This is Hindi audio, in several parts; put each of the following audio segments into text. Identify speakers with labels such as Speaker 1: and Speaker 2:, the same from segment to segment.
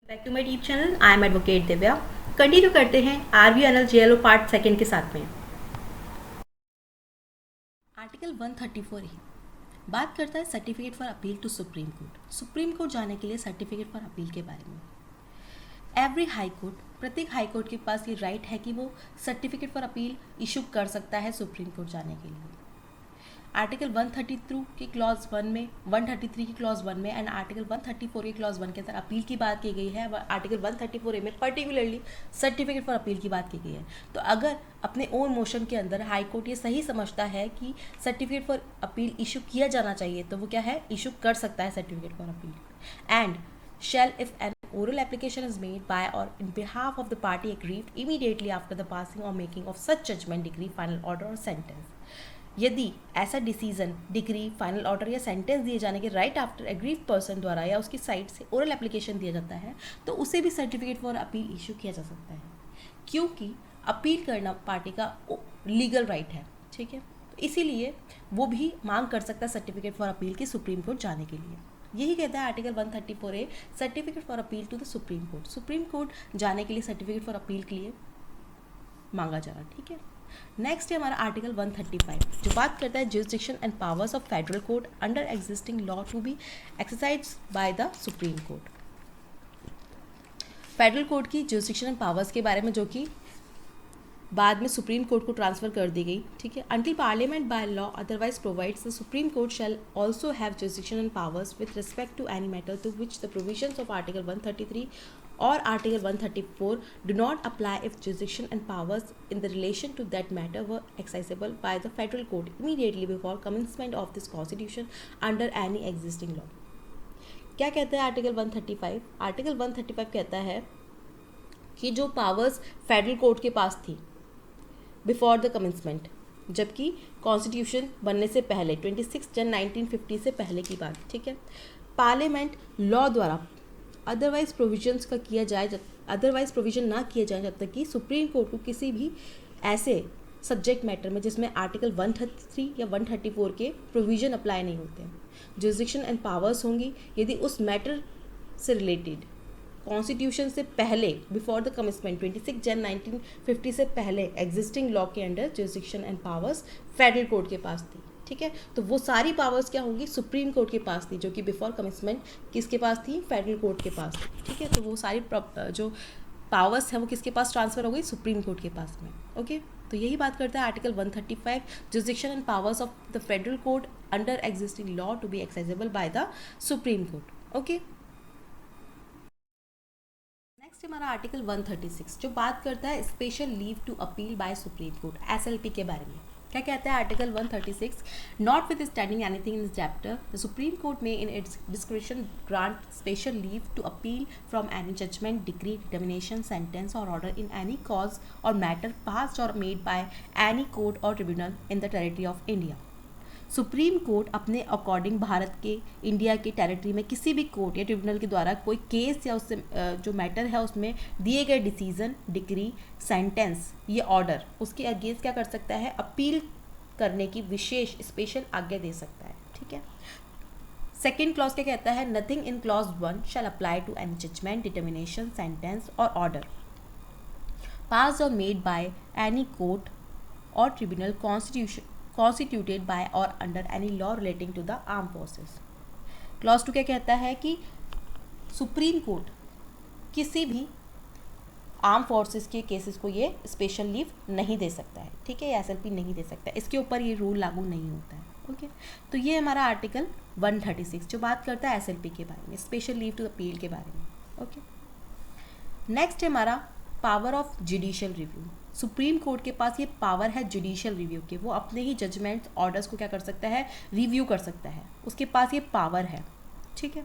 Speaker 1: Back to my YouTube channel. I am advocate Divya. Continue करते हैं RVNL JLO पार्ट सेकेंड के साथ में। आर्टिकल 134 बात करता है certificate for appeal to supreme court. Supreme court जाने के लिए सर्टिफिकेट फॉर अपील के बारे में एवरी हाई कोर्ट, प्रत्येक हाई कोर्ट के पास ये राइट है कि वो सर्टिफिकेट फॉर अपील इशू कर सकता है सुप्रीम कोर्ट जाने के लिए। आर्टिकल 132 की क्लॉज 1 में, 133 की क्लॉज 1 में एंड आर्टिकल 134 की क्लॉज 1 के अंदर अपील की बात की गई है। आर्टिकल 134A में पर्टिकुलरली सर्टिफिकेट फॉर अपील की बात की गई है। तो अगर अपने ओन मोशन के अंदर हाई कोर्ट ये सही समझता है कि सर्टिफिकेट फॉर अपील इशू किया जाना चाहिए, तो वो क्या है, इशू कर सकता है certificate for appeal. And shall if an oral application is made by or in behalf of the party aggrieved immediately after the passing or making of such judgment, decree, final order or sentence, यदि ऐसा डिसीजन, डिग्री, फाइनल ऑर्डर या सेंटेंस दिए जाने के राइट आफ्टर एग्रीव पर्सन द्वारा या उसकी साइड से ओरल एप्लीकेशन दिया जाता है, तो उसे भी सर्टिफिकेट फॉर अपील इशू किया जा सकता है, क्योंकि अपील करना पार्टी का लीगल राइट है। ठीक है, तो इसीलिए वो भी मांग कर सकता है सर्टिफिकेट फॉर अपील की सुप्रीम कोर्ट जाने के लिए। यही कहता है article 134A, certificate for appeal to the supreme court. Supreme court जाने के लिए सर्टिफिकेट फॉर अपील के लिए मांगा जा रहा। ठीक है, नेक्स्ट है हमारा आर्टिकल 135, जो बात करता है jurisdiction and powers of federal court under existing law to be exercise by the supreme court. Federal court की जुरिसडिक्शन एंड पावर्स के बारे में, जो कि बाद में सुप्रीम कोर्ट को ट्रांसफर कर दी गई। ठीक है, until parliament by law otherwise provides the supreme court shall also have jurisdiction and powers with respect to any matter to which the provisions of article 133 or Article 134 do not apply if jurisdiction and powers in the relation to that matter were exercisable by the federal court immediately before commencement of this constitution under any existing law। क्या कहता है आर्टिकल 135? आर्टिकल 135 कहता है कि जो पावर्स फेडरल कोर्ट के पास थी बिफोर द कमेंसमेंट, जबकि कॉन्स्टिट्यूशन बनने से पहले 26 जन 1950 से पहले की बात। ठीक है, पार्लियामेंट लॉ द्वारा अदरवाइज प्रोविजंस का किया जाए, जब अदरवाइज प्रोविजन ना किए जाए, जब तक कि सुप्रीम कोर्ट को किसी भी ऐसे सब्जेक्ट मैटर में जिसमें आर्टिकल 133 या 134 के प्रोविजन अप्लाई नहीं होते हैं, जुरिसडिक्शन एंड पावर्स होंगी यदि उस मैटर से रिलेटेड कॉन्स्टिट्यूशन से पहले बिफोर द कमेंसमेंट 26 जन 1950 से पहले एग्जिस्टिंग लॉ के under jurisdiction and powers federal court के पास थी। ठीक है, तो वो सारी पावर्स क्या होंगी, सुप्रीम कोर्ट के पास थी, जो कि बिफोर कमेंसमेंट किसके पास थी, फेडरल कोर्ट के पास थी। ठीक है, तो वो सारी जो पावर्स हैं वो किसके पास ट्रांसफर हो गई, सुप्रीम कोर्ट के पास में। ओके, तो यही बात करता है article 135, jurisdiction and powers of the Federal court under existing law to be exercisable by the supreme Court. Okay, next हमारा आर्टिकल 136, जो बात करता है special leave to appeal by supreme Court, SLP के बारे में। क्या कहता है article 136? Notwithstanding anything in this chapter, the supreme Court में in its discretion grant special leave to appeal from any judgement, decree, determination, sentence और ऑर्डर इन एनी कॉज और मैटर पास्ड और मेड बाय एनी कोर्ट और tribunal in the territory of India. Supreme court अपने अकॉर्डिंग भारत के, इंडिया के टेरिटरी में किसी भी कोर्ट या ट्रिब्यूनल के द्वारा कोई केस या उससे जो मैटर है उसमें दिए गए डिसीजन, डिक्री, सेंटेंस, ये ऑर्डर, उसके अगेंस्ट क्या कर सकता है, अपील करने की विशेष स्पेशल आज्ञा दे सकता है। ठीक है, सेकेंड क्लॉज क्या कहता है, nothing in clause 1 shall apply to any judgment, determination, sentence और ऑर्डर पास्ड और मेड बाय एनी कोर्ट और tribunal constituted by or under any law relating to the armed forces। Clause 2 क्या कहता है कि सुप्रीम कोर्ट किसी भी आर्म फोर्सेस के केसेस को ये स्पेशल लीव नहीं दे सकता है। ठीक है, SLP नहीं दे सकता है, इसके ऊपर ये रूल लागू नहीं होता है। ओके, तो ये हमारा आर्टिकल 136 जो बात करता है SLP के बारे में, स्पेशल लीव टू अपील के बारे में। ओके, नेक्स्ट है हमारा power of judicial review. Supreme court के पास ये पावर है जुडिशियल रिव्यू के, वो अपने ही जजमेंट, ऑर्डर्स को क्या कर सकता है, रिव्यू कर सकता है, उसके पास ये पावर है। ठीक है,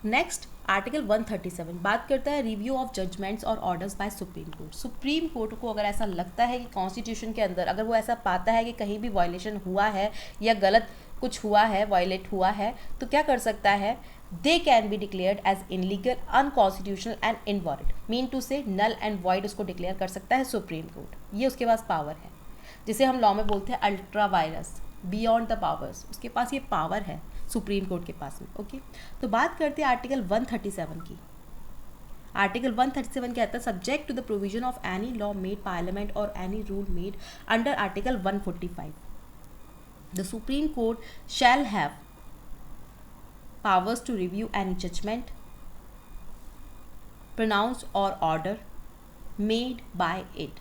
Speaker 1: नेक्स्ट आर्टिकल 137 बात करता है रिव्यू ऑफ जजमेंट्स और orders by supreme court. Supreme court को अगर ऐसा लगता है कि कॉन्स्टिट्यूशन के अंदर अगर वो ऐसा पाता है कि कहीं भी वायलेशन हुआ है या गलत कुछ हुआ है, वायलेट हुआ है, तो क्या कर सकता है, they can be declared as illegal, unconstitutional and invalid, mean to say null and void उसको डिक्लेयर कर सकता है सुप्रीम कोर्ट। ये उसके पास पावर है, जिसे हम लॉ में बोलते हैं ultra vires, beyond the powers, उसके पास ये पावर है सुप्रीम कोर्ट के पास में। ओके, तो बात करते हैं आर्टिकल 137 की। आर्टिकल 137 कहता है subject to the provision of any law made parliament और any rule made under article 145 the supreme court shall have powers to review any judgment pronounced or order made by it।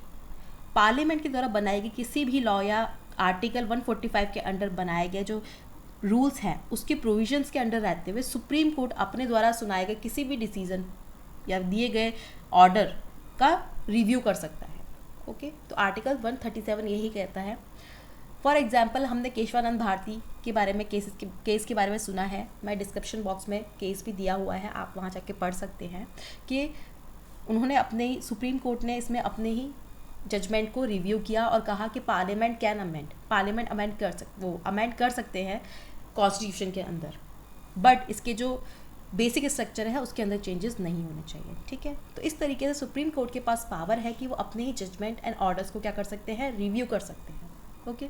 Speaker 1: Parliament के द्वारा बनाई गई किसी भी लॉ या आर्टिकल 145 के अंडर बनाए गए जो रूल्स हैं उसके प्रोविजंस के अंडर रहते हुए सुप्रीम कोर्ट अपने द्वारा सुनाए गए किसी भी डिसीजन या दिए गए ऑर्डर का रिव्यू कर सकता है। ओके, तो आर्टिकल 137 यही कहता है। फॉर एग्जाम्पल हमने केशवानंद भारती के बारे में केस के बारे में सुना है। मैं डिस्क्रिप्शन बॉक्स में केस भी दिया हुआ है, आप वहाँ जाके पढ़ सकते हैं कि उन्होंने अपने ही सुप्रीम कोर्ट ने इसमें अपने ही जजमेंट को रिव्यू किया और कहा कि parliament can amend, parliament amend कर सकते हैं कॉन्स्टिट्यूशन के अंदर, बट इसके जो बेसिक स्ट्रक्चर है उसके अंदर चेंजेस नहीं होने चाहिए। ठीक है, तो इस तरीके से सुप्रीम कोर्ट के पास पावर है कि वो अपने ही जजमेंट एंड ऑर्डर्स को क्या कर सकते हैं, रिव्यू कर सकते हैं। ओके,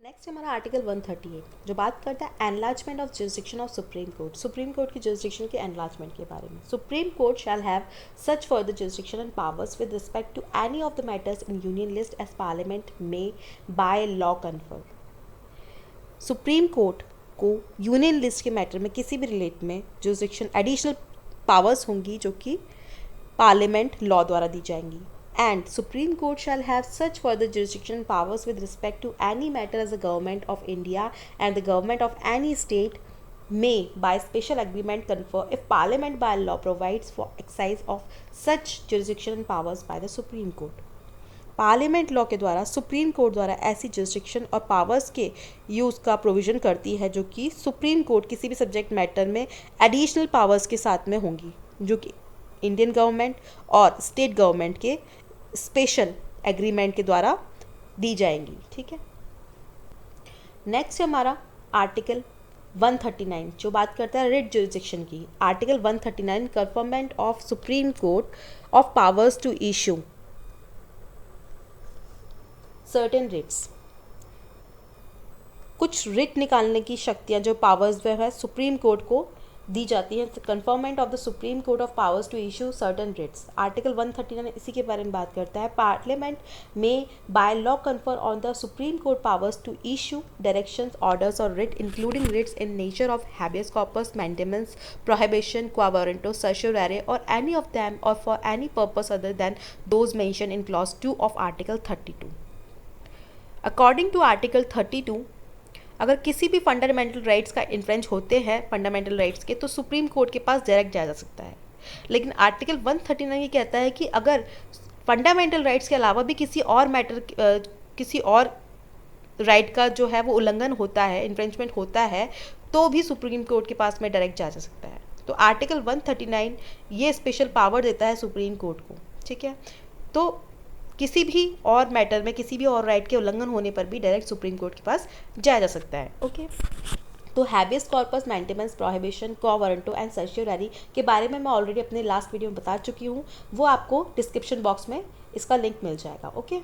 Speaker 1: नेक्स्ट हमारा आर्टिकल 138 जो बात करता है enlargement of jurisdiction of supreme court. Supreme Court की जुरिसडिक्शन के एनलार्जमेंट के बारे में। Supreme court shall have such further jurisdiction and powers with respect to any of the matters in union list as parliament में by law confer. Supreme court को यूनियन लिस्ट के मैटर में किसी भी रिलेट में जुरिसडिक्शन एडिशनल पावर्स होंगी जो कि पार्लियामेंट लॉ द्वारा दी जाएंगी। And Supreme Court shall have such further jurisdiction and powers with respect to any matter as the government of India and the government of any state may by special agreement confer if Parliament by law provides for exercise of such jurisdiction and powers by the Supreme Court। Parliament law के द्वारा सुप्रीम कोर्ट द्वारा ऐसी जुरिसडिक्शन और पावर्स के यूज़ का प्रोविज़न करती है जो कि सुप्रीम कोर्ट किसी भी सब्जेक्ट मैटर में एडिशनल पावर्स के साथ में होंगी जो कि इंडियन गवर्नमेंट और स्टेट गवर्नमेंट के स्पेशल एग्रीमेंट के द्वारा दी जाएंगी। ठीक है, नेक्स्ट हमारा आर्टिकल 139 जो बात करता है रिट जुरिसडिक्शन की। Article 139 conferment of supreme court of powers to issue certain writs. कुछ रिट निकालने की शक्तियाँ जो पावर्स जो है सुप्रीम कोर्ट को दी जाती है। Conferment of the supreme court of powers to issue certain writs. Article 139 इसी के बारे में बात करता है। पार्लियामेंट में by law confer on the supreme Court powers to issue directions orders और writ including writs in nature of habeas corpus, maintenance, prohibition, quo warranto, certiorari और एनी ऑफ दैम और for any purpose other than those mention in clause 2 of article 32। According to article 32 अगर किसी भी फंडामेंटल राइट्स का इन्फ्रेंच होते हैं फंडामेंटल राइट्स के तो सुप्रीम कोर्ट के पास डायरेक्ट जाया जा सकता है। लेकिन आर्टिकल 139 ये कहता है कि अगर फंडामेंटल राइट्स के अलावा भी किसी और मैटर किसी और राइट का जो है वो उल्लंघन होता है, इन्फ्रेंचमेंट होता है, तो भी सुप्रीम कोर्ट के पास में डायरेक्ट जाया जा सकता है। तो आर्टिकल 139 ये स्पेशल पावर देता है सुप्रीम कोर्ट को। ठीक है, तो किसी भी और मैटर में किसी भी और राइट के उल्लंघन होने पर भी डायरेक्ट सुप्रीम कोर्ट के पास जाया जा सकता है। ओके, तो habeas corpus, maintenance, prohibition, quo warranto and सर्शियोरेरी के बारे में मैं ऑलरेडी अपने लास्ट वीडियो में बता चुकी हूँ, वो आपको डिस्क्रिप्शन बॉक्स में इसका लिंक मिल जाएगा। ओके,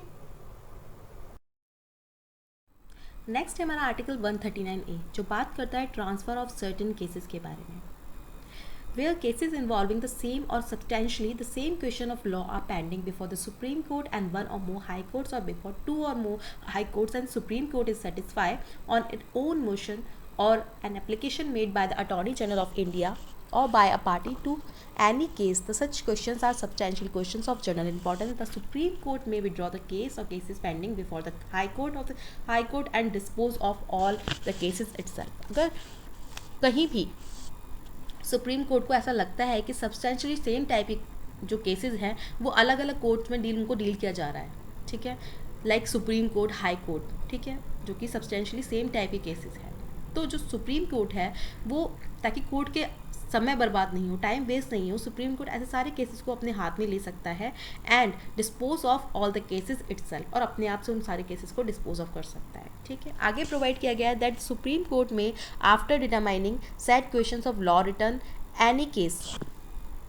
Speaker 1: नेक्स्ट है हमारा आर्टिकल 139A जो बात करता है ट्रांसफ़र ऑफ सर्टेन केसेस के बारे में। Where cases involving the same or substantially the same question of law are pending before the Supreme Court and one or more High Courts or before 2 or more High Courts and Supreme Court is satisfied on its own motion or an application made by the Attorney General of India or by a party to any case, the such questions are substantial questions of general importance. The Supreme Court may withdraw the case or cases pending before the High Court of the High Court and dispose of all the cases itself। अगर कहीं भी सुप्रीम कोर्ट को ऐसा लगता है कि सब्सटेंशियली सेम टाइप के जो केसेस हैं वो अलग अलग कोर्ट्स में उनको डील किया जा रहा है। ठीक है, like supreme court, high court, ठीक है, जो कि सब्सटेंशियली सेम टाइप के केसेस हैं, तो जो सुप्रीम कोर्ट है वो ताकि कोर्ट के समय बर्बाद नहीं हो, टाइम वेस्ट नहीं हो, सुप्रीम कोर्ट ऐसे सारे केसेस को अपने हाथ में ले सकता है and dispose of all the cases itself, और अपने आप से उन सारे केसेस को डिस्पोज ऑफ कर सकता है। ठीक है, आगे प्रोवाइड किया गया है दैट सुप्रीम कोर्ट में after determining set questions of law return any case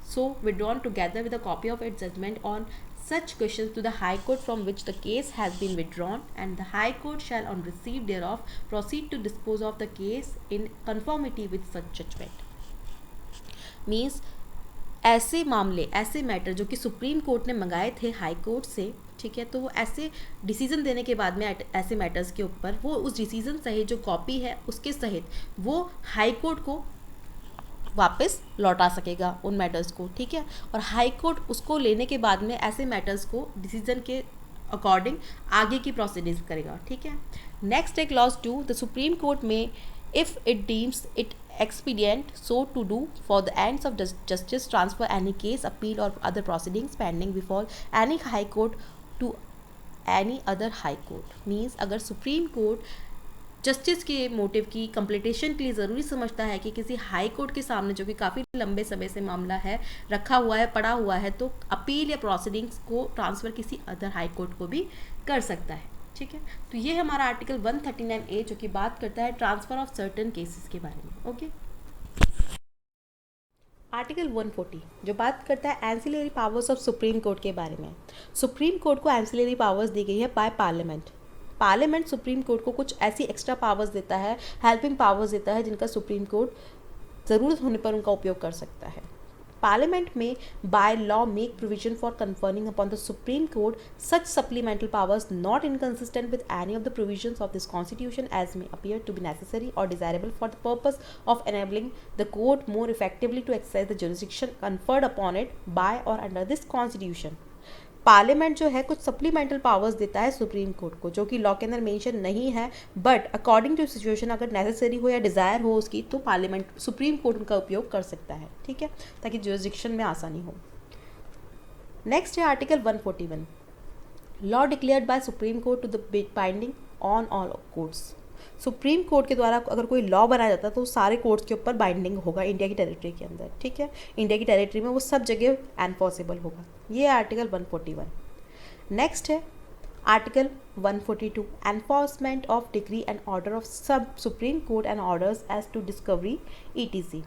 Speaker 1: so withdrawn together with a copy of its judgment on such questions to the High Court from which the case has been withdrawn, and the High Court shall on receipt thereof proceed to dispose of the case in conformity with such judgment. Means ऐसे मामले, ऐसे मैटर जो कि सुप्रीम कोर्ट ने मंगाए थे हाई कोर्ट से, ठीक है, तो वो ऐसे डिसीजन देने के बाद में ऐसे मैटर्स के ऊपर वो उस डिसीजन सहित जो कॉपी है उसके सहित वो हाई कोर्ट को वापस लौटा सकेगा उन मैटर्स को, ठीक है, और हाई कोर्ट उसको लेने के बाद में ऐसे मैटर्स को डिसीजन के अकॉर्डिंग आगे की प्रोसीडिंग्स करेगा, ठीक है. नेक्स्ट है क्लॉज 2. द सुप्रीम कोर्ट में if it deems it expedient so to do for the ends of justice transfer any case, appeal or other proceedings pending before any high court to any other high court. Means अगर सुप्रीम कोर्ट जस्टिस के मोटिव की कंप्लीटेशन के लिए ज़रूरी समझता है कि किसी हाई कोर्ट के सामने जो कि काफ़ी लंबे समय से मामला है रखा हुआ है, पड़ा हुआ है, तो अपील या प्रोसीडिंग्स को ट्रांसफ़र किसी अदर हाई कोर्ट को भी कर सकता है, ठीक है. तो ये हमारा आर्टिकल 139A जो कि बात करता है ट्रांसफ़र ऑफ सर्टेन केसेस के बारे में. ओके. आर्टिकल 140 जो बात करता है ancillary powers of supreme court के बारे में. सुप्रीम कोर्ट को एंसिलरी पावर्स दी गई है by parliament. Parliament Supreme court को कुछ ऐसी एक्स्ट्रा पावर्स देता है, हेल्पिंग पावर्स देता है, जिनका सुप्रीम कोर्ट ज़रूरत होने पर उनका उपयोग कर सकता है. Parliament may by law make provision for conferring upon the Supreme Court such supplemental powers not inconsistent with any of the provisions of this Constitution as may appear to be necessary or desirable for the purpose of enabling the court more effectively to exercise the jurisdiction conferred upon it by or under this Constitution. Parliament जो है कुछ सप्लीमेंटल पावर्स देता है सुप्रीम कोर्ट को, जो कि लॉ के अंदर मेंशन नहीं है, बट अकॉर्डिंग टू सिचुएशन अगर नेसेसरी हो या डिज़ायर हो उसकी, तो पार्लियामेंट सुप्रीम कोर्ट उनका उपयोग कर सकता है, ठीक है, ताकि जुरिसडिक्शन में आसानी हो. नेक्स्ट है article 141. Law declared by supreme court to the binding on all courts. Supreme court के द्वारा अगर कोई लॉ बनाया जाता है तो सारे कोर्ट्स के ऊपर बाइंडिंग होगा इंडिया की टेरिटरी के अंदर, ठीक है, इंडिया की टेरिटरी में वो सब जगह एनफोर्सेबल होगा. ये आर्टिकल 141. नेक्स्ट है article 142. Enforcement of decree and order of सब Supreme Court and orders as to discovery ETC.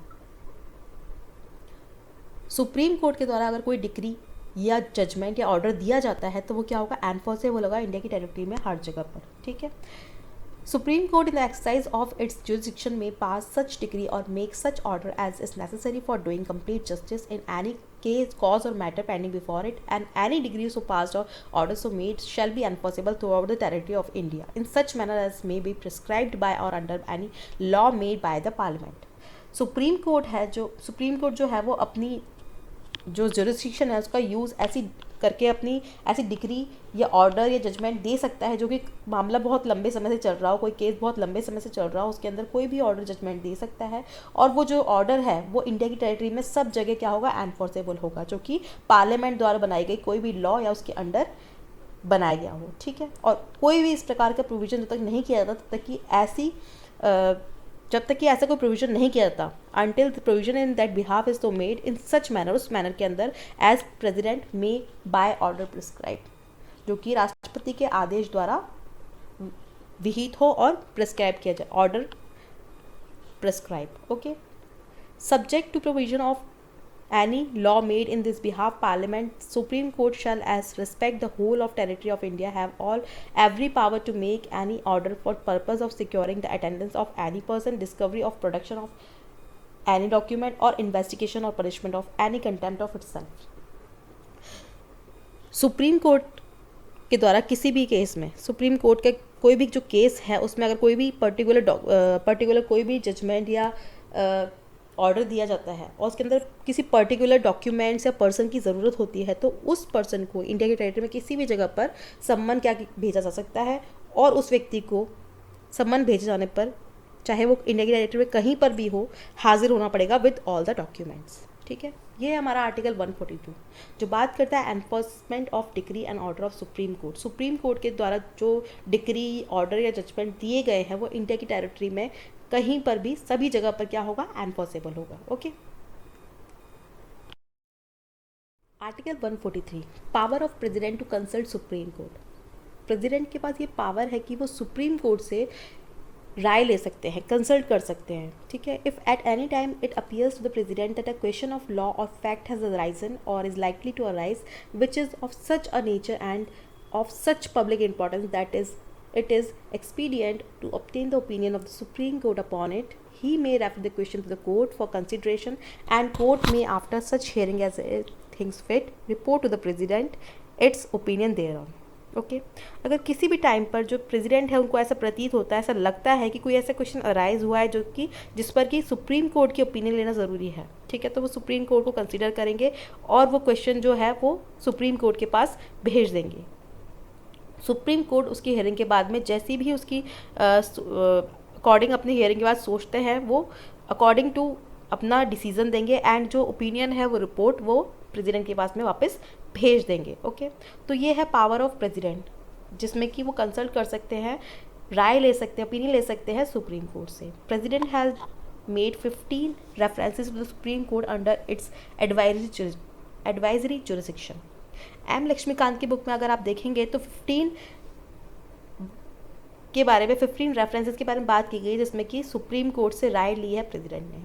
Speaker 1: Supreme court के द्वारा अगर कोई डिक्री या जजमेंट या ऑर्डर दिया जाता है तो वो क्या होगा, एनफोर्सेबल होगा इंडिया की टेरिटरी में हर जगह पर, ठीक है. Supreme Court in the exercise of its jurisdiction may pass such decree or make such order as is necessary for doing complete justice in any case, cause or matter pending before it, and any decree so passed or order so made shall be enforceable throughout the territory of India in such manner as may be prescribed by or under any law made by the Parliament. Supreme Court है जो Supreme Court जो है वो अपनी जो जुरिसडिक्शन है उसका यूज़ ऐसी करके अपनी ऐसी डिक्री या ऑर्डर या जजमेंट दे सकता है जो कि मामला बहुत लंबे समय से चल रहा हो, कोई केस बहुत लंबे समय से चल रहा हो, उसके अंदर कोई भी ऑर्डर जजमेंट दे सकता है, और वो जो ऑर्डर है वो इंडिया की टेरिटरी में सब जगह क्या होगा, एनफोर्सेबल होगा, जो कि पार्लियामेंट द्वारा बनाई गई कोई भी लॉ या उसके अंडर बनाया गया हो, ठीक है. और कोई भी इस प्रकार का प्रोविज़न जब तक नहीं किया जाता जब तक कि ऐसा कोई प्रोविज़न नहीं किया जाता, until the provision in that behalf is to made in such manner, उस मैनर के अंदर as president may by order prescribe, जो कि राष्ट्रपति के आदेश द्वारा विहित हो और प्रिस्क्राइब किया जाए, order prescribe. Okay. Subject to provision of any law made in this behalf, Parliament, Supreme Court shall as respect the whole of territory of India have every power to make any order for purpose of securing the attendance of any person, discovery of production of any document, or investigation or punishment of any contempt of itself. Supreme court के द्वारा किसी भी केस में, सुप्रीम कोर्ट के कोई भी जो केस है उसमें अगर कोई भी पर्टिकुलर कोई भी जजमेंट या ऑर्डर दिया जाता है और उसके अंदर किसी पर्टिकुलर डॉक्यूमेंट्स या पर्सन की ज़रूरत होती है, तो उस पर्सन को इंडिया की टेरिटरी में किसी भी जगह पर सम्मन क्या भेजा जा सकता है, और उस व्यक्ति को सम्मन भेजे जाने पर चाहे वो इंडिया की टेरिटरी में कहीं पर भी हो, हाजिर होना पड़ेगा विद ऑल द डॉक्यूमेंट्स, ठीक है. ये है हमारा आर्टिकल 142 जो बात करता है enforcement of decree and order of supreme court. Supreme court के द्वारा जो डिक्री, ऑर्डर या जजमेंट दिए गए हैं वो इंडिया की टेरिटरी में कहीं पर भी सभी जगह पर क्या होगा, एनफोर्सेबल होगा. Okay. Article 143 power of president to consult supreme court. President के पास ये पावर है कि वो सुप्रीम कोर्ट से राय ले सकते हैं, कंसल्ट कर सकते हैं, ठीक है। If at any time it appears to the president that a question of law और फैक्ट हैज़ अराइजन और is likely to arise which is of such a nature and of such public importance that it is expedient to obtain the opinion of the Supreme Court upon it, he may refer the question to the court for consideration, and court may, after such hearing as it thinks fit, report to the president its opinion thereon. Okay अगर किसी भी टाइम पर जो प्रेसिडेंट है उनको ऐसा प्रतीत होता है, ऐसा लगता है कि कोई ऐसा क्वेश्चन अराइज हुआ है जो कि जिस पर कि सुप्रीम कोर्ट की ओपिनियन लेना ज़रूरी है, ठीक है, तो वो सुप्रीम कोर्ट को कंसिडर करेंगे और वो क्वेश्चन जो है वो सुप्रीम कोर्ट के पास भेज देंगे। सुप्रीम कोर्ट उसकी हियरिंग के बाद में जैसी भी उसकी अकॉर्डिंग अपनी हियरिंग के बाद सोचते हैं वो अकॉर्डिंग टू अपना डिसीजन देंगे एंड जो ओपिनियन है वो रिपोर्ट वो प्रेसिडेंट के पास में वापस भेज देंगे। ओके तो ये है पावर ऑफ प्रेसिडेंट, जिसमें कि वो कंसल्ट कर सकते हैं, राय ले सकते हैं, ओपिनियन ले सकते हैं सुप्रीम कोर्ट से। President has made 15 references to the supreme court under its advisory jurisdiction. M Laxmikanth की बुक में अगर आप देखेंगे तो 15 के बारे में 15 रेफरेंसेस के बारे में बात की गई जिसमें कि सुप्रीम कोर्ट से राय ली है प्रेसिडेंट ने,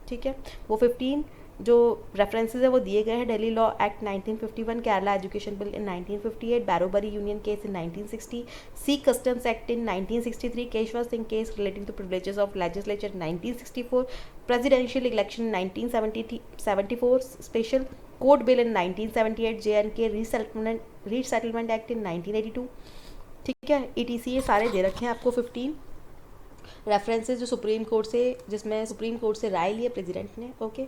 Speaker 1: ठीक है। वो 15 जो रेफरेंसेस है वो दिए गए हैं Delhi law act 1951, Kerala education bill in 1958, Berubari union case in 1960, sea customs act in 1963, Keshava Singh case relating to privileges of legislature 1964, presidential election 1974, special court bill in 1978, JNK resettlement act in 1982, ठीक है, ETC। ये सारे दे रखे हैं आपको 15 रेफरेंसेस जो सुप्रीम कोर्ट से, जिसमें सुप्रीम कोर्ट से राय ली है प्रेसिडेंट ने। Okay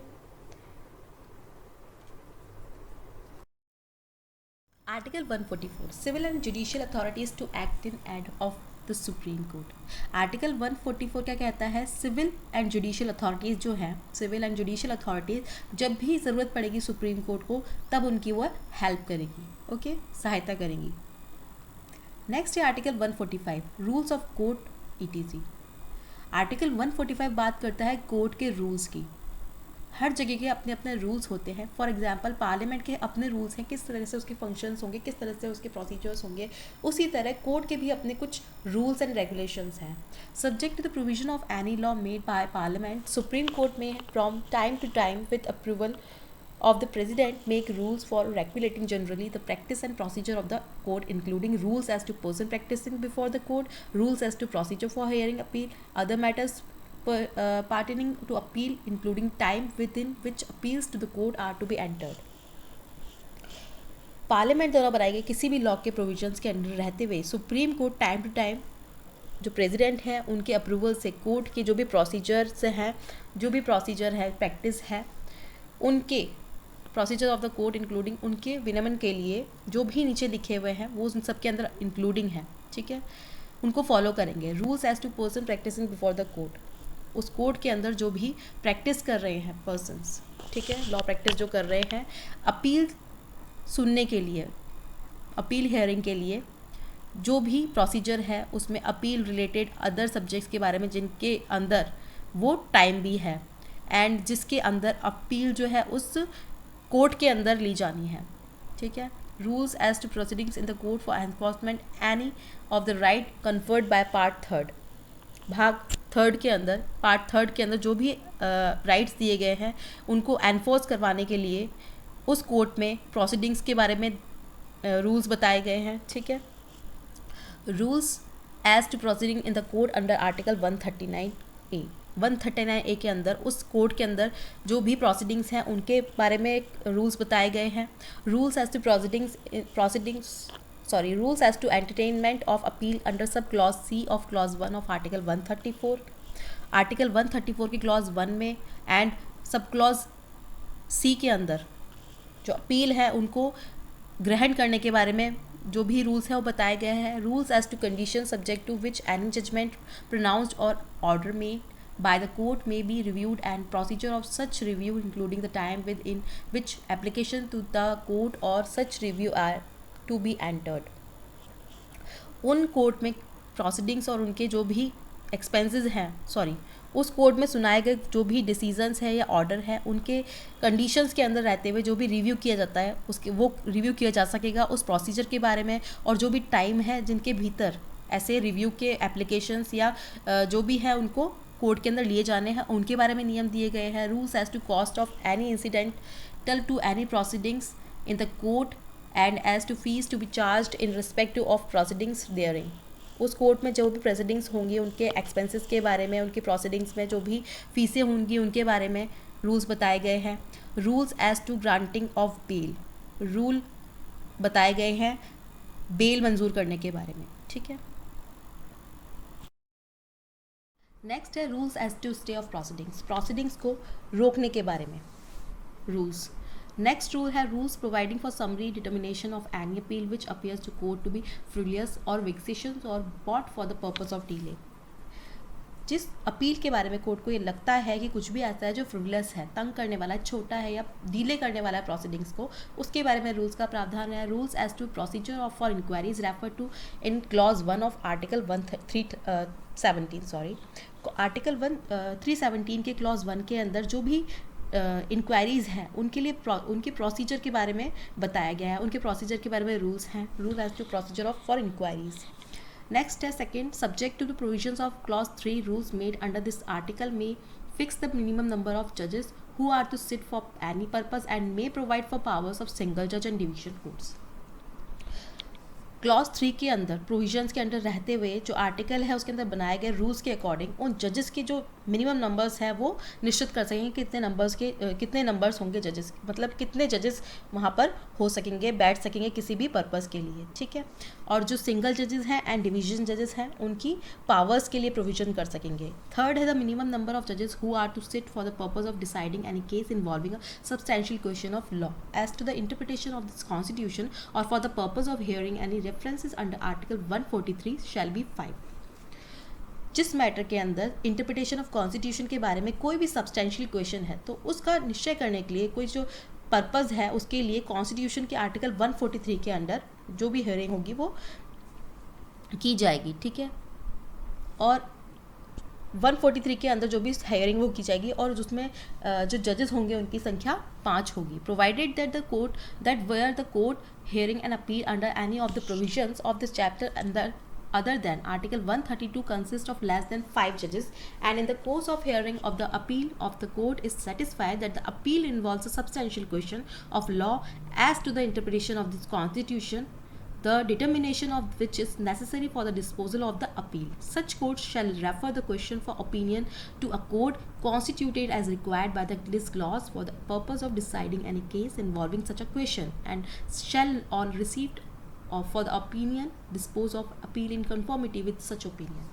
Speaker 1: article 144 civil and judicial authorities to act in aid of the supreme court. Article 144 क्या कहता है? सिविल एंड जुडिशियल अथॉरिटीज़ जो हैं, सिविल एंड जुडिशियल अथॉरिटीज़ जब भी ज़रूरत पड़ेगी सुप्रीम कोर्ट को तब उनकी वो हेल्प करेगी, ओके, सहायता करेंगी। नेक्स्ट है article 145 rules of court ETC। Article 145 बात करता है कोर्ट के रूल्स की। हर जगह के अपने अपने रूल्स होते हैं। फॉर एग्जांपल पार्लियामेंट के अपने रूल्स हैं, किस तरह से उसके फंक्शंस होंगे, किस तरह से उसके प्रोसीजर्स होंगे, उसी तरह कोर्ट के भी अपने कुछ रूल्स एंड रेगुलेशंस हैं। Subject to the provision of any law made by Parliament, Supreme Court में from time to time with approval of the president make rules for regulating generally the practice and procedure of the court, including rules as to person practicing before the court, rules as to procedure for hearing appeal, other matters pertaining to appeal, including time within which appeals to the court are to be entered. Parliament द्वारा बनाए गए किसी भी लॉ के प्रोविजंस के अंडर रहते हुए supreme court time to time जो प्रेसिडेंट हैं उनके अप्रूवल से कोर्ट के जो भी प्रोसीजर्स हैं, जो भी प्रोसीजर है, प्रैक्टिस है, उनके procedure of the court including उनके विनियमन के लिए जो भी नीचे लिखे हुए हैं वो उन सब के अंदर इंक्लूडिंग है, ठीक है, उनको फॉलो करेंगे। Rules as to person practising before the court, उस कोर्ट के अंदर जो भी प्रैक्टिस कर रहे हैं पर्सन्स, ठीक है, लॉ प्रैक्टिस जो कर रहे हैं, अपील सुनने के लिए, अपील हियरिंग के लिए जो भी प्रोसीजर है उसमें अपील रिलेटेड अदर सब्जेक्ट्स के बारे में जिनके अंदर वो टाइम भी है एंड जिसके अंदर अपील जो है उस कोर्ट के अंदर ली जानी है, ठीक है। Rules as to proceedings in the court for enforcement any of the right conferred by part third, भाग थर्ड के अंदर, पार्ट थर्ड के अंदर जो भी राइट्स दिए गए हैं उनको एनफोर्स करवाने के लिए उस कोर्ट में प्रोसीडिंग्स के बारे में रूल्स बताए गए हैं, ठीक है। Rules as to proceeding in the court under article 139A, 139A के अंदर उस कोर्ट के अंदर जो भी प्रोसीडिंग्स हैं उनके बारे में रूल्स बताए गए हैं। Rules as to rules as to entertainment of appeal under sub clause C of clause 1 of article 134, article 134 की क्लॉज 1 में एंड सब क्लॉज C के अंदर जो अपील है उनको ग्रहण करने के बारे में जो भी रूल्स हैं वो बताए गए हैं। Rules as to condition subject to which any judgment pronounced और order made by the court may be reviewed and procedure of such review including the time within which application to the court or such review are to be entered। उन कोर्ट में प्रोसीडिंग्स और उनके जो भी एक्सपेंसेस हैं, उस कोर्ट में सुनाए गए जो भी डिसीजंस है या ऑर्डर है उनके कंडीशंस के अंदर रहते हुए जो भी रिव्यू किया जाता है उसके वो रिव्यू किया जा सकेगा उस प्रोसीजर के बारे में और जो भी टाइम है जिनके भीतर ऐसे रिव्यू के एप्लीकेशंस या जो भी है उनको कोर्ट के अंदर लिए जाने हैं, उनके बारे में नियम दिए गए हैं। Rules as to cost of any incidental to any proceedings in the court and as to fees to be charged in respect of proceedings therein. उस कोर्ट में जो भी प्रेसिडिंग्स होंगी उनके एक्सपेंसेस के बारे में, उनकी प्रोसीडिंग्स में जो भी फीसें होंगी उनके बारे में रूल्स बताए गए हैं। Rules as to granting of bail, rule बताए गए हैं बेल मंजूर करने के बारे में, ठीक है। नेक्स्ट है rules as to stay of proceedings, proceedings को रोकने के बारे में रूल्स। नेक्स्ट रूल है rules providing for summary determination of any appeal which appears to court to be frivolous और वेक्सेशियस और brought for the purpose of delay. जिस अपील के बारे में कोर्ट को ये लगता है कि कुछ भी ऐसा है जो फ्रिवलियस है, तंग करने वाला है, छोटा है या डिले करने वाला है प्रोसीडिंग्स को, उसके बारे में रूल्स का प्रावधान है। Rules as to procedure of for inquiries refer to in clause 1 of article 317 article 317 के क्लॉज 1 के अंदर जो भी इंक्वायरीज हैं उनके लिए उनके प्रोसीजर के बारे में बताया गया है, उनके प्रोसीजर के बारे में रूल्स हैं। Rule as to procedure of for inquiries. Next है second, subject to the provisions of clause 3 rules made under this article में fix the minimum number of जजेस who are to sit for any purpose and may provide for powers of single जज एंड डिवीजन कोर्ट्स। क्लॉज 3 के अंदर प्रोविजंस के अंडर रहते हुए जो आर्टिकल है उसके अंदर बनाए गए रूल्स के अकॉर्डिंग उन जजेस के जो मिनिमम नंबर्स है वो निश्चित कर सकेंगे कितने नंबर्स होंगे जजेस, मतलब कितने जजेस वहाँ पर हो सकेंगे, बैठ सकेंगे किसी भी पर्पस के लिए, ठीक है। और जो सिंगल जजेस हैं एंड डिवीजन जजेस हैं उनकी पावर्स के लिए प्रोविजन कर सकेंगे। थर्ड है द मिनिमम नंबर ऑफ जजेस who are to sit for the purpose of deciding any case involving a substantial question of law as to the interpretation of this constitution और for the purpose of hearing any references under article 143 shall be 5। जिस मैटर के अंदर इंटरप्रिटेशन ऑफ कॉन्स्टिट्यूशन के बारे में कोई भी सब्सटेंशियल क्वेश्चन है तो उसका निश्चय करने के लिए कोई जो पर्पज़ है उसके लिए कॉन्स्टिट्यूशन के आर्टिकल 143 के अंडर जो भी हियरिंग होगी वो की जाएगी, ठीक है। और 143 के अंदर जो भी हायरिंग वो की जाएगी और उसमें जो जजेस होंगे उनकी संख्या 5 होगी। Provided that the court that where the court hearing an appeal under any of the provisions of this chapter under other than article 132 consists of less than 5 judges and in the course of hearing of the appeal of the court is satisfied that the appeal involves a substantial question of law as to the interpretation of this constitution, the determination of which is necessary for the disposal of the appeal. Such courts shall refer the question for opinion to a court constituted as required by this clause for the purpose of deciding any case involving such a question and shall on receipt or for the opinion dispose of appeal in conformity with such opinion।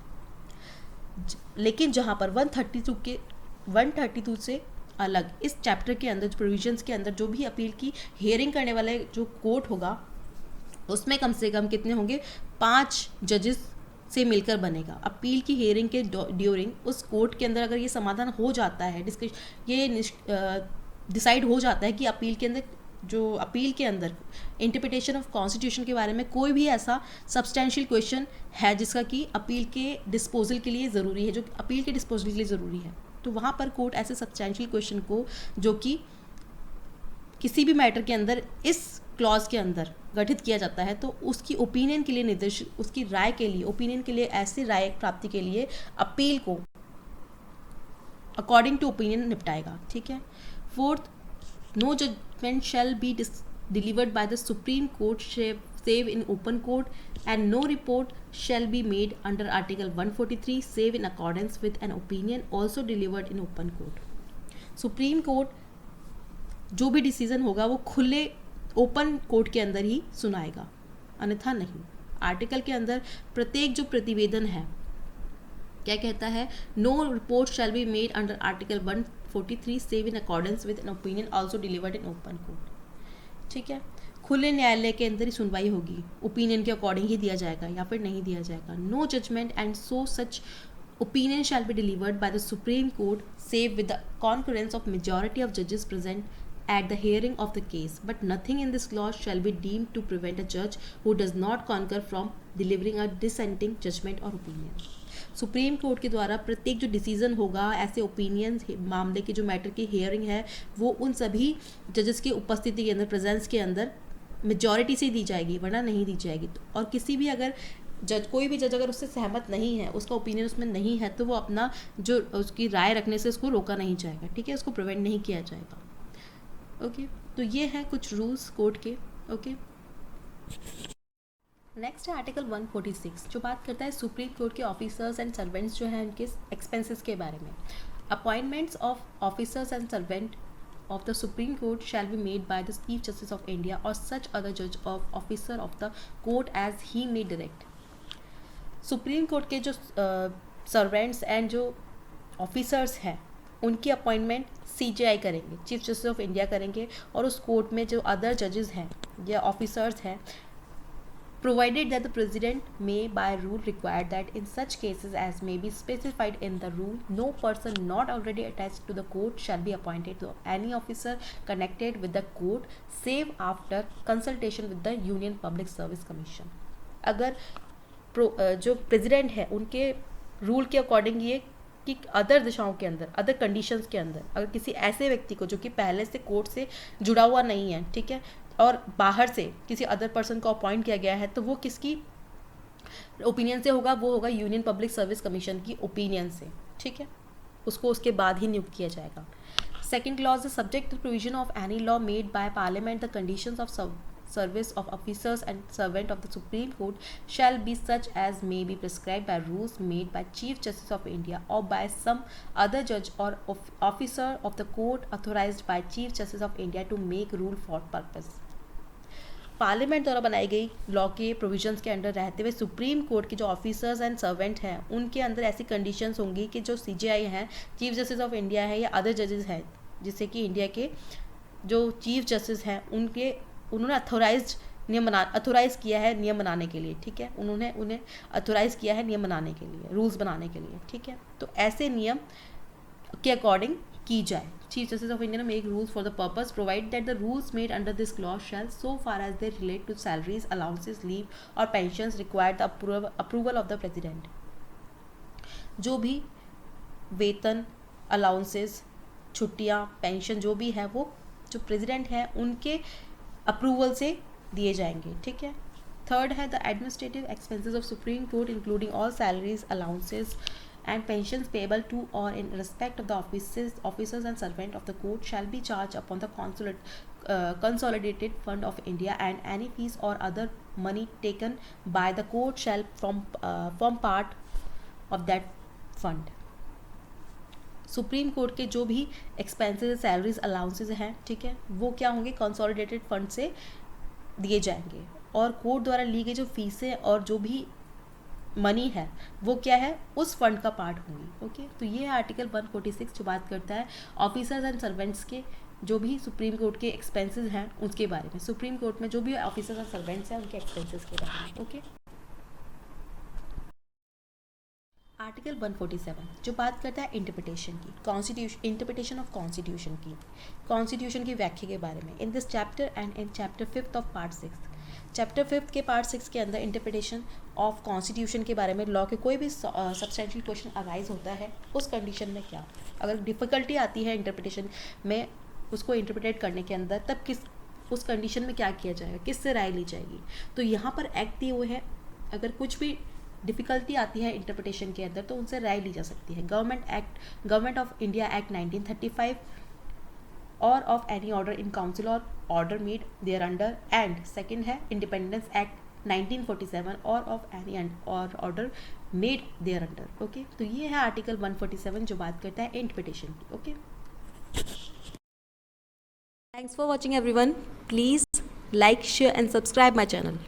Speaker 1: लेकिन जहाँ पर 132 से अलग इस चैप्टर के अंदर प्रोविजंस के अंदर जो भी अपील की हियरिंग करने वाले जो कोर्ट होगा उसमें कम से कम कितने होंगे, 5 जजेस से मिलकर बनेगा। अपील की हियरिंग के ड्यूरिंग उस कोर्ट के अंदर अगर ये समाधान हो जाता है, ये डिसाइड हो जाता है कि अपील के अंदर जो अपील के अंदर इंटरप्रिटेशन ऑफ कॉन्स्टिट्यूशन के बारे में कोई भी ऐसा सब्सटेंशियल क्वेश्चन है जिसका कि अपील के डिस्पोजल के लिए ज़रूरी है, जो अपील के डिस्पोजल के लिए ज़रूरी है, तो वहाँ पर कोर्ट ऐसे सब्सटेंशियल क्वेश्चन को जो कि किसी भी मैटर के अंदर इस क्लॉज के अंदर गठित किया जाता है तो उसकी ओपिनियन के लिए निर्देशित, उसकी राय के लिए, ओपिनियन के लिए, ऐसी राय प्राप्ति के लिए अपील को अकॉर्डिंग टू ओपिनियन निपटाएगा, ठीक है। Fourth, no judgment shall be delivered by the Supreme Court save in open court and no report shall be made under Article 143 save in accordance with an opinion also delivered in open court। Supreme court जो भी डिसीजन होगा वो खुले ओपन कोर्ट के अंदर ही सुनाएगा, अन्यथा नहीं। आर्टिकल के अंदर प्रत्येक जो प्रतिवेदन है क्या कहता है, no report shall be made under article 143 save in accordance with an opinion also delivered in open court, ठीक है। खुले न्यायालय के अंदर ही सुनवाई होगी, ओपिनियन के अकॉर्डिंग ही दिया जाएगा या फिर नहीं दिया जाएगा। No judgment and so such opinion shall be delivered by the supreme court save with the concurrence of majority of जजेस present at the hearing of the case, but nothing in this clause shall be deemed to prevent a judge who does not concur from delivering a dissenting judgment or opinion। Supreme court के द्वारा प्रत्येक जो डिसीजन होगा, ऐसे ओपिनियन मामले की जो मैटर की हियरिंग है वो उन सभी जजेस की उपस्थिति के अंदर, प्रेजेंस के अंदर मेजॉरिटी से दी जाएगी, वरना नहीं दी जाएगी। और किसी भी अगर जज, कोई भी जज अगर उससे सहमत नहीं है, उसका ओपिनियन उसमें नहीं है, तो वो अपना जो उसकी राय रखने से उसको रोका नहीं जाएगा, ठीक है, उसको प्रिवेंट नहीं किया जाएगा। ओके, तो ये हैं कुछ रूल्स कोर्ट के। ओके, नेक्स्ट है आर्टिकल 146 जो बात करता है सुप्रीम कोर्ट के ऑफिसर्स एंड सर्वेंट्स जो हैं उनके एक्सपेंसेस के बारे में। Appointments of officers and servant of the Supreme Court shall be made by the Chief Justice of India or such other judge of officer of the court as he may direct। Supreme court के जो सर्वेंट्स एंड जो ऑफिसर्स हैं उनकी अपॉइंटमेंट CJI करेंगे, चीफ जस्टिस ऑफ इंडिया करेंगे, और उस कोर्ट में जो अदर जजेस हैं या ऑफिसर्स हैं, provided that the president may by rule require that in such cases as may be specified in the rule, no person not already attached to the court shall be appointed to any officer connected with the court save after consultation with the Union Public Service Commission। अगर जो प्रेसिडेंट है उनके रूल के अकॉर्डिंग ये कि अदर दिशाओं के अंदर, अदर कंडीशंस के अंदर, अगर किसी ऐसे व्यक्ति को जो कि पहले से कोर्ट से जुड़ा हुआ नहीं है, ठीक है, और बाहर से किसी अदर पर्सन को अपॉइंट किया गया है, तो वो किसकी ओपिनियन से होगा? वो होगा यूनियन पब्लिक सर्विस कमीशन की ओपिनियन से, ठीक है, उसको उसके बाद ही नियुक्त किया जाएगा। Second clause, subject to provision of any law made by parliament, the conditions of service of officers and servant of the Supreme Court shall be such as may be prescribed by rules made by Chief Justice of India or by some other judge or officer of the court authorized by Chief Justice of India to make rule for purpose। Parliament द्वारा बनाई गई लॉ के प्रोविजंस के अंडर रहते हुए सुप्रीम कोर्ट के जो ऑफिसर्स एंड सर्वेंट हैं उनके अंदर ऐसी कंडीशंस होंगी कि जो CJI हैं, चीफ जस्टिस ऑफ इंडिया है, या अदर जजेस हैं, जिससे कि इंडिया के जो चीफ जस्टिस हैं उन्होंने अथोराइज किया है नियम बनाने के लिए, ठीक है, उन्होंने उन्हें अथोराइज किया है नियम बनाने के लिए, रूल्स बनाने के लिए, ठीक है, तो ऐसे नियम के अकॉर्डिंग की जाए। Chief Justice of India make rules for the purpose provide that the rules made under this clause shall so far as they relate to salaries, allowances, leave और pensions required the approval of the president. जो भी वेतन, अलाउंसेस, छुट्टियाँ, पेंशन जो भी है वो जो प्रेसिडेंट है उनके अप्रूवल से दिए जाएंगे, ठीक है। थर्ड है the administrative expenses of supreme Court including all salaries, allowances and pensions payable to और in respect of the officers and servant of the court shall be charge upon the consolidated fund of India, and any fees or other money taken by the court shall form part of that fund। Supreme court के जो भी एक्सपेंसेस, सैलरीज, अलाउंसेस हैं, ठीक है, वो क्या होंगे? कंसोलिडेटेड फंड से दिए जाएंगे, और कोर्ट द्वारा ली गई जो फीसें और जो भी मनी है वो क्या है? उस फंड का पार्ट होंगी। ओके, तो ये है आर्टिकल 146 जो बात करता है ऑफिसर्स एंड सर्वेंट्स के जो भी सुप्रीम कोर्ट के एक्सपेंसेस हैं उसके बारे में, सुप्रीम कोर्ट में जो भी ऑफिसर्स और सर्वेंट्स हैं उनके एक्सपेंसेस के बारे में। ओके, आर्टिकल 147 जो बात करता है इंटरप्रिटेशन की, कॉन्स्टिट्यूशन, इंटरप्रिटेशन ऑफ कॉन्स्टिट्यूशन की, कॉन्स्टिट्यूशन की व्याख्या के बारे में। इन this chapter and in chapter 5 of part 6, chapter 5 के पार्ट 6 के अंदर इंटरप्रिटेशन ऑफ कॉन्स्टिट्यूशन के बारे में लॉ के कोई भी सब्सटेंशियल क्वेश्चन अराइज होता है, उस कंडीशन में क्या, अगर डिफ़िकल्टी आती है इंटरप्रिटेशन में उसको इंटरप्रिटेट करने के अंदर, तब किस उस कंडीशन में क्या किया जाएगा, किससे राय ली जाएगी। तो यहाँ पर एक्ट दिए हुए है, अगर कुछ भी डिफ़िकल्टी आती है इंटरप्रिटेशन के अंदर तो उनसे राय ली जा सकती है। गवर्नमेंट ऑफ इंडिया एक्ट 1935 और of any order in council और order made thereunder, and second है इंडिपेंडेंस एक्ट 1947 और of any order made thereunder. Okay, तो ये है आर्टिकल 147 जो बात करता है इंटरप्रिटेशन की। Okay, thanks for watching everyone, please like, share and subscribe my channel।